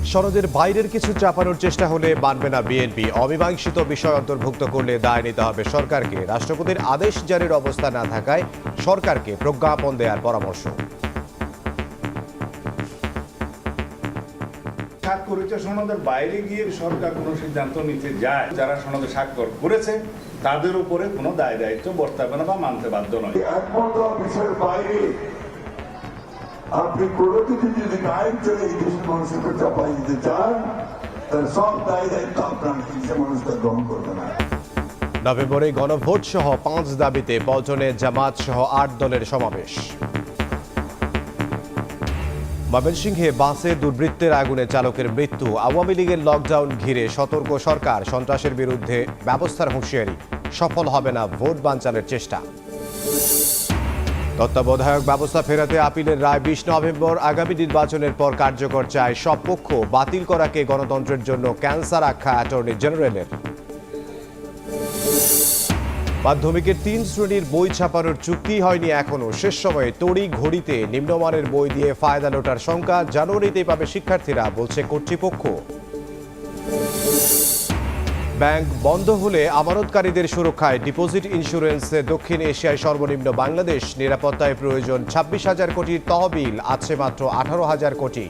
সনদের বাইরের কিছু চাপানোর চেষ্টা হলে মানবে না বিএনপি। অমীমাংসিত বিষয় অন্তর্ভুক্ত করলে দায় নিতে হবে সরকারকে। রাষ্ট্রপতির আদেশ জারির অবস্থা না থাকায় সরকারকে প্রজ্ঞাপন দেওয়ার পরামর্শ। স্বাক্ষরিত সনদের বাইরে গিয়ে সরকার কোনো সিদ্ধান্ত নিতে যায়, যারা সনদে স্বাক্ষর করেছে তাদের উপরে কোনো দায় দায়িত্ব বর্তাবে না বা মানতে বাধ্য নয়। একমাত্র অফিসের বাইরে আপনি কোনো কিছু যদি আইন চলে এই দেশের মানুষকে চাপাই দিতে চান, তার সব দায় দায়িত্ব আপনার দেশের মানুষটা গ্রহণ করবে না। নভেম্বরে গণভোট সহ 5 দাবিতে পল্টনে জামাত সহ 8 দলের সমাবেশ। ময়মনসিংহে বাসে দুর্বৃত্তের আগুনে চালকের মৃত্যু। আওয়ামী লীগের লকডাউন ঘিরে সতর্ক সরকার, সন্ত্রাসের বিরুদ্ধে ব্যবস্থার হুঁশিয়ারি। সফল হবে না ভোট বানচালের চেষ্টা। তত্ত্বাবধায়ক ব্যবস্থা ফেরাতে আপিলের রায় 20 নভেম্বর। আগামী নির্বাচনের পর কার্যকর চায় সব পক্ষ। বাতিল করাকে গণতন্ত্রের জন্য ক্যান্সার আখ্যা অ্যাটর্নি জেনারেলের। মাধ্যমিকের 3 শ্রেণীর বই ছাপানোর চুক্তি হয়নি এখনো। শেষ সময়ে তড়ি ঘড়িতে নিম্নমানের বই দিয়ে ফায়দা লোটার শঙ্কা। জানুয়ারিতেই পাবে শিক্ষার্থীরা, বলছে কর্তৃপক্ষ। ব্যাংক বন্ধ হলে আমানতকারীদের সুরক্ষায় ডিপোজিট ইন্স্যুরেন্সে দক্ষিণ এশিয়ায় সর্বনিম্ন বাংলাদেশ। নিরাপত্তায় প্রয়োজন 26,000 কোটির তহবিল, আছে মাত্র 18,000 কোটি।